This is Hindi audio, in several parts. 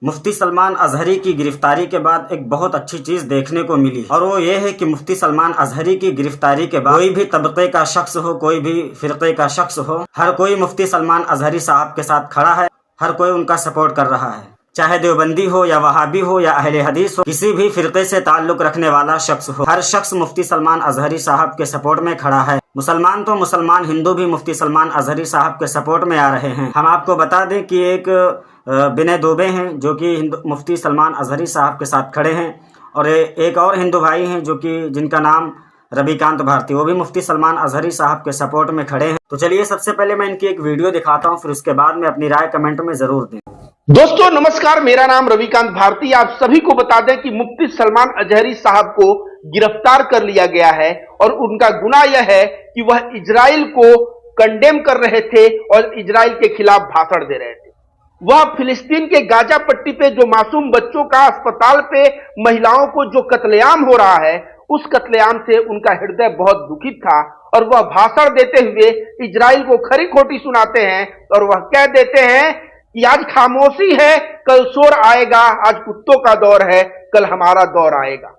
मुफ्ती सलमान अजहरी की गिरफ्तारी के बाद एक बहुत अच्छी चीज देखने को मिली और वो ये है कि मुफ्ती सलमान अजहरी की गिरफ्तारी के बाद कोई भी तबके का शख्स हो, कोई भी फिरके का शख्स हो, हर कोई मुफ्ती सलमान अजहरी साहब के साथ खड़ा है, हर कोई उनका सपोर्ट कर रहा है। चाहे देवबंदी हो या वहाबी हो या अहले हदीस हो, किसी भी फिरके से ताल्लुक रखने वाला शख्स हो, हर शख्स मुफ्ती सलमान अजहरी साहब के सपोर्ट में खड़ा है। मुसलमान तो मुसलमान, हिंदू भी मुफ्ती सलमान अजहरी साहब के सपोर्ट में आ रहे हैं। हम आपको बता दें कि एक विनय दुबे हैं जो कि मुफ्ती सलमान अजहरी साहब के साथ खड़े हैं, और एक और हिंदू भाई हैं जो कि जिनका नाम रविकांत भारती, वो भी मुफ्ती सलमान अजहरी साहब के सपोर्ट में खड़े हैं। तो चलिए सबसे पहले मैं इनकी एक वीडियो दिखाता हूँ, फिर उसके बाद में अपनी राय कमेंट में जरूर दें। दोस्तों नमस्कार, मेरा नाम रविकांत भारती। आप सभी को बता दें कि मुफ्ती सलमान अजहरी साहब को गिरफ्तार कर लिया गया है और उनका गुनाह यह है कि वह इजराइल को कंडेम कर रहे थे और इजराइल के खिलाफ भाषण दे रहे थे। वह फिलिस्तीन के गाजा पट्टी पे जो मासूम बच्चों का, अस्पताल पे महिलाओं को जो कत्लेआम हो रहा है, उस कत्लेआम से उनका हृदय बहुत दुखित था और वह भाषण देते हुए इजराइल को खरी खोटी सुनाते हैं और वह कह देते हैं कि आज खामोशी है, कल शोर आएगा, आज कुत्तों का दौर है, कल हमारा दौर आएगा।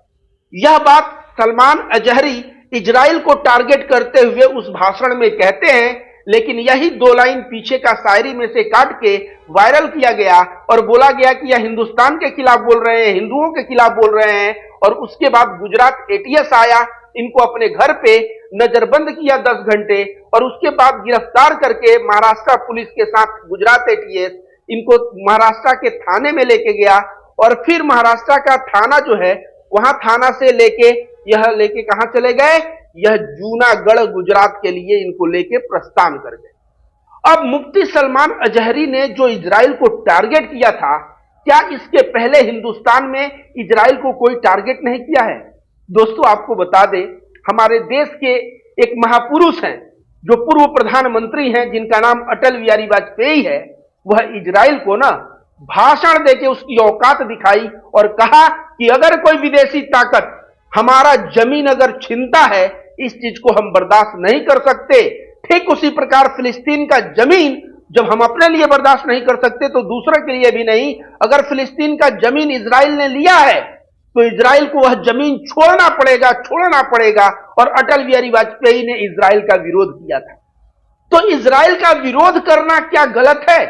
यह बात सलमान अजहरी इजराइल को टारगेट करते हुए उस भाषण में कहते हैं, लेकिन यही दो लाइन पीछे का शायरी में से काट के वायरल किया गया और बोला गया कि यह हिंदुस्तान के खिलाफ बोल रहे हैं, हिंदुओं के खिलाफ बोल रहे हैं। और उसके बाद गुजरात एटीएस आया, इनको अपने घर पे नजरबंद किया 10 घंटे और उसके बाद गिरफ्तार करके महाराष्ट्र पुलिस के साथ गुजरात एटीएस इनको महाराष्ट्र के थाने में लेके गया और फिर महाराष्ट्र का थाना जो है, वहां थाना से लेके कहां चले गए, यह जूनागढ़ गुजरात के लिए इनको लेके प्रस्थान कर गए। अब मुफ्ती सलमान अजहरी ने जो इजराइल को टारगेट किया था, क्या इसके पहले हिंदुस्तान में इजराइल को कोई टारगेट नहीं किया है? दोस्तों आपको बता दें, हमारे देश के एक महापुरुष हैं जो पूर्व प्रधानमंत्री हैं, जिनका नाम अटल बिहारी वाजपेयी है, वह इजराइल को ना भाषण देके उसकी औकात दिखाई और कहा कि अगर कोई विदेशी ताकत हमारा जमीन अगर छीनता है, इस चीज को हम बर्दाश्त नहीं कर सकते। ठीक उसी प्रकार फिलिस्तीन का जमीन जब हम अपने लिए बर्दाश्त नहीं कर सकते तो दूसरे के लिए भी नहीं। अगर फिलिस्तीन का जमीन इजराइल ने लिया है तो इजराइल को वह जमीन छोड़ना पड़ेगा। और अटल बिहारी वाजपेयी ने इजराइल का विरोध किया था। तो इजराइल का विरोध करना क्या गलत है?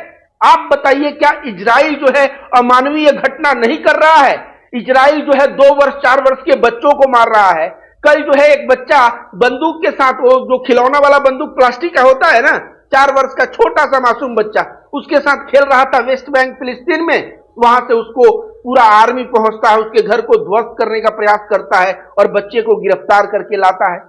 आप बताइए, क्या इजराइल जो है अमानवीय घटना नहीं कर रहा है? इजराइल जो है 2 वर्ष 4 वर्ष के बच्चों को मार रहा है। कल जो है एक बच्चा बंदूक के साथ, वो जो खिलौना वाला बंदूक प्लास्टिक का होता है ना, 4 वर्ष का छोटा सा मासूम बच्चा उसके साथ खेल रहा था वेस्ट बैंक फिलिस्तीन में। वहां से उसको पूरा आर्मी पहुंचता है, उसके घर को ध्वस्त करने का प्रयास करता है और बच्चे को गिरफ्तार करके लाता है।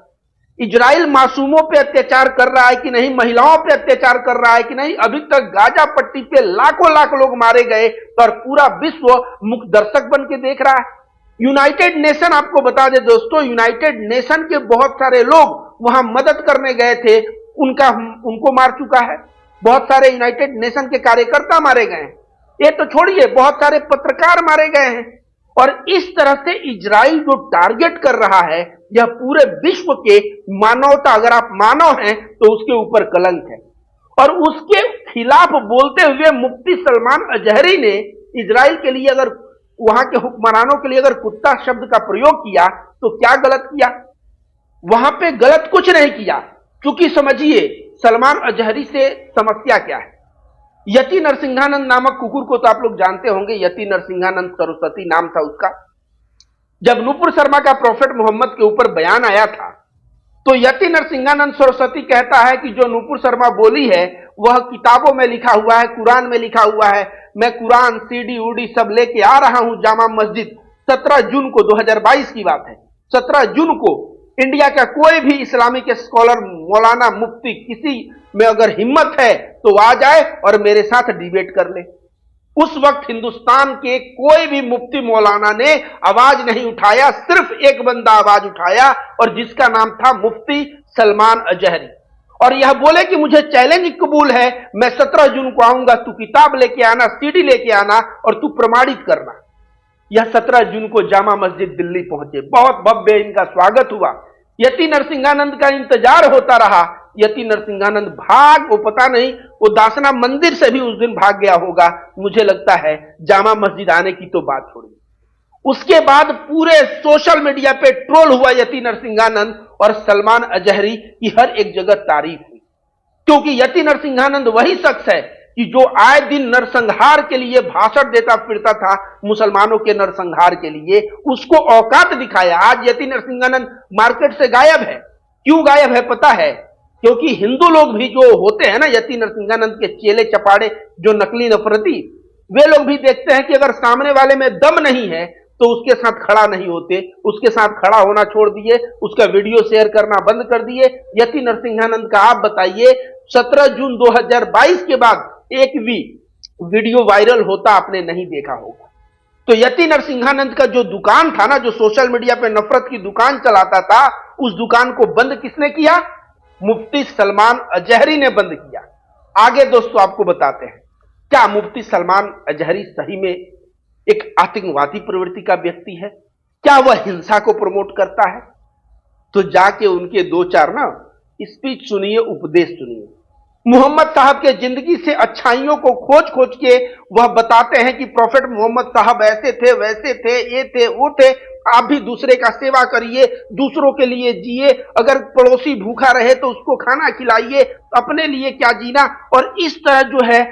इजराइल मासूमों पे अत्याचार कर रहा है कि नहीं, महिलाओं पे अत्याचार कर रहा है कि नहीं? अभी तक गाजा पट्टी पे लाखों लाख लोग मारे गए और पूरा विश्व मुख दर्शक बन के देख रहा है। यूनाइटेड नेशन, आपको बता दे दोस्तों, यूनाइटेड नेशन के बहुत सारे लोग वहां मदद करने गए थे, उनको मार चुका है। बहुत सारे यूनाइटेड नेशन के कार्यकर्ता मारे गए हैं। ये तो छोड़िए, बहुत सारे पत्रकार मारे गए हैं। और इस तरह से इजराइल जो टारगेट कर रहा है, यह पूरे विश्व के मानवता, अगर आप मानव हैं तो उसके ऊपर कलंक है। और उसके खिलाफ बोलते हुए मुफ्ती सलमान अजहरी ने इजराइल के लिए, अगर वहां के हुक्मरानों के लिए अगर कुत्ता शब्द का प्रयोग किया तो क्या गलत किया? वहां पे गलत कुछ नहीं किया, क्योंकि समझिए सलमान अजहरी से समस्या क्या है। यति नरसिंहानंद नामक कुकुर को तो आप लोग जानते होंगे, यति नरसिंहानंद सरस्वती नाम था उसका। जब नूपुर शर्मा का प्रॉफेट मोहम्मद के ऊपर बयान आया था तो यति नरसिंहानंद सरस्वती कहता है कि जो नूपुर शर्मा बोली है वह किताबों में लिखा हुआ है, कुरान में लिखा हुआ है। मैं कुरान सीडी उडी सब लेके आ रहा हूं जामा मस्जिद। 17 जून को 2022 की बात है, 17 जून को इंडिया का कोई भी इस्लामिक स्कॉलर, मौलाना, मुफ्ती, किसी में अगर हिम्मत है तो आ जाए और मेरे साथ डिबेट कर ले। उस वक्त हिंदुस्तान के कोई भी मुफ्ती मौलाना ने आवाज नहीं उठाया, सिर्फ एक बंदा आवाज उठाया और जिसका नाम था मुफ्ती सलमान अजहरी। और यह बोले कि मुझे चैलेंज कबूल है, मैं 17 जून को आऊंगा, तू किताब लेके आना, सीडी लेके आना और तू प्रमाणित करना। यह 17 जून को जामा मस्जिद दिल्ली पहुंचे, बहुत भव्य इनका स्वागत हुआ। यति नरसिंहानंद का इंतजार होता रहा। यति नरसिंहानंद भाग, वो पता नहीं वो दासना मंदिर से भी उस दिन भाग गया होगा, मुझे लगता है जामा मस्जिद आने की तो बात छोड़िए। उसके बाद पूरे सोशल मीडिया पे ट्रोल हुआ यति नरसिंहानंद, और सलमान अजहरी की हर एक जगह तारीफ हुई, क्योंकि यति नरसिंहानंद वही शख्स है कि जो आए दिन नरसंहार के लिए भाषण देता फिरता था, मुसलमानों के नरसंहार के लिए, उसको औकात दिखाया। आज यति नरसिंहानंद मार्केट से गायब है। क्यों गायब है पता है? क्योंकि हिंदू लोग भी जो होते हैं ना, यति नरसिंहानंद के चेले चपाड़े, जो नकली नफरती, वे लोग भी देखते हैं कि अगर सामने वाले में दम नहीं है तो उसके साथ खड़ा नहीं होते, उसके साथ खड़ा होना छोड़ दिए, उसका वीडियो शेयर करना बंद कर दिए। यति नरसिंहानंद का आप बताइए, 17 जून 2022 के बाद एक भी वीडियो वायरल होता आपने नहीं देखा होगा। तो यति नरसिंहानंद का जो दुकान था ना, जो सोशल मीडिया पे नफरत की दुकान चलाता था, उस दुकान को बंद किसने किया? मुफ्ती सलमान अजहरी ने बंद किया। आगे दोस्तों आपको बताते हैं, क्या मुफ्ती सलमान अजहरी सही में एक आतंकवादी प्रवृत्ति का व्यक्ति है? क्या वह हिंसा को प्रमोट करता है? तो जाके उनके दो चार ना स्पीच सुनिए, उपदेश सुनिए। मोहम्मद साहब के जिंदगी से अच्छाइयों को खोज खोज के वह बताते हैं कि प्रॉफेट मोहम्मद साहब ऐसे थे, वैसे थे, ये थे, वो थे। आप भी दूसरे का सेवा करिए, दूसरों के लिए जिए, अगर पड़ोसी भूखा रहे तो उसको खाना खिलाइए, अपने लिए क्या जीना। और इस तरह जो है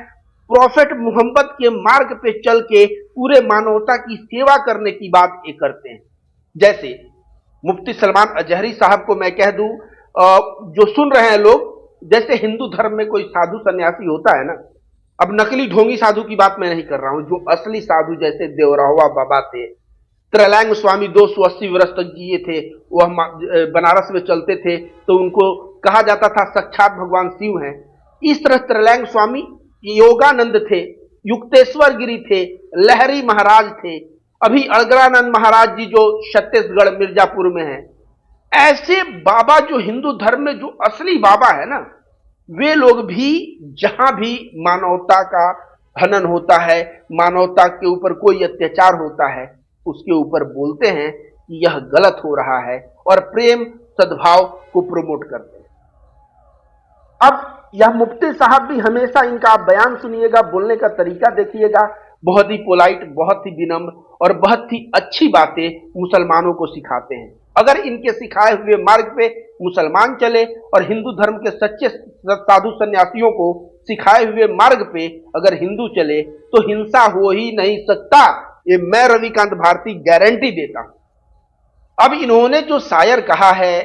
प्रॉफेट मोहम्मद के मार्ग पे चल के पूरे मानवता की सेवा करने की बात ये करते हैं। जैसे मुफ्ती सलमान अजहरी साहब को मैं कह दूं, जो सुन रहे हैं लोग, जैसे हिंदू धर्म में कोई साधु सन्यासी होता है ना, अब नकली ढोंगी साधु की बात मैं नहीं कर रहा हूं, जो असली साधु जैसे देवरावा बाबा थे, त्रैलंग स्वामी 280 वर्ष तक जिए थे, वह बनारस में चलते थे तो उनको कहा जाता था साक्षात भगवान शिव हैं। इस तरह त्रैलंग स्वामी, योगानंद थे, युक्तेश्वर गिरी थे, लहरी महाराज थे, अभी अग्रानंद महाराज जी जो छत्तीसगढ़ मिर्जापुर में है। ऐसे बाबा जो हिंदू धर्म में जो असली बाबा है ना, वे लोग भी जहां भी मानवता का हनन होता है, मानवता के ऊपर कोई अत्याचार होता है, उसके ऊपर बोलते हैं कि यह गलत हो रहा है और प्रेम सद्भाव को प्रमोट करते हैं। अब यह मुफ्ती साहब भी हमेशा इनका आप बयान सुनिएगा, बोलने का तरीका देखिएगा, बहुत ही पोलाइट, बहुत ही विनम्र और बहुत ही अच्छी बातें मुसलमानों को सिखाते हैं। अगर इनके सिखाए हुए मार्ग पे मुसलमान चले और हिंदू धर्म के सच्चे साधु सन्यासियों को सिखाए हुए मार्ग पे अगर हिंदू चले तो हिंसा हो ही नहीं सकता, ये मैं रविकांत भारती गारंटी देता हूं। अब इन्होंने जो शायर कहा है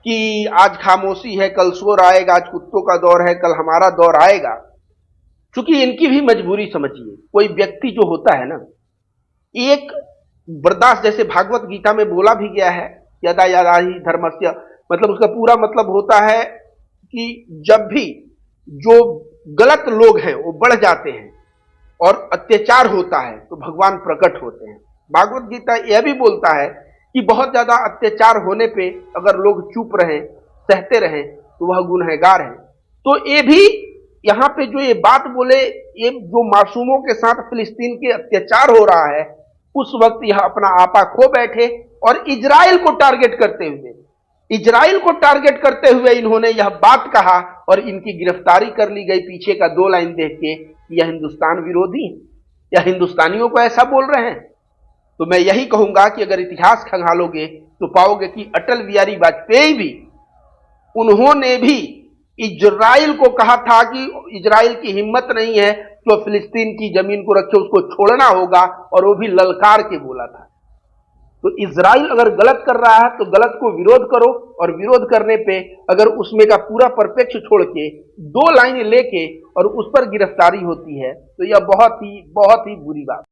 कि आज खामोशी है कल शोर आएगा, आज कुत्तों का दौर है कल हमारा दौर आएगा, क्योंकि इनकी भी मजबूरी समझिए। कोई व्यक्ति जो होता है ना, एक बर्दाश्त, जैसे भागवत गीता में बोला भी गया है, यदा यदा ही धर्मस्य, मतलब उसका पूरा मतलब होता है कि जब भी जो गलत लोग हैं वो बढ़ जाते हैं और अत्याचार होता है तो भगवान प्रकट होते हैं। भागवत गीता यह भी बोलता है कि बहुत ज्यादा अत्याचार होने पे अगर लोग चुप रहें, सहते रहें, तो वह गुनहगार है। तो ये भी यहाँ पे जो ये बात बोले, ये जो मासूमों के साथ फिलिस्तीन के अत्याचार हो रहा है, उस वक्त यह अपना आपा खो बैठे और इजराइल को टारगेट करते हुए इन्होंने यह बात कहा और इनकी गिरफ्तारी कर ली गई। पीछे का 2 लाइन देख के यह हिंदुस्तान विरोधी है या हिंदुस्तानियों को ऐसा बोल रहे हैं। तो मैं यही कहूंगा कि अगर इतिहास खंगालोगे तो पाओगे कि अटल बिहारी वाजपेयी भी, उन्होंने भी इजराइल को कहा था कि इजराइल की हिम्मत नहीं है तो फिलिस्तीन की जमीन को रखे, उसको छोड़ना होगा, और वो भी ललकार के बोला था। तो इजराइल अगर गलत कर रहा है तो गलत को विरोध करो, और विरोध करने पे अगर उसमें का पूरा परिप्रेक्ष्य छोड़ के 2 लाइन लेके और उस पर गिरफ्तारी होती है तो यह बहुत ही बुरी बात।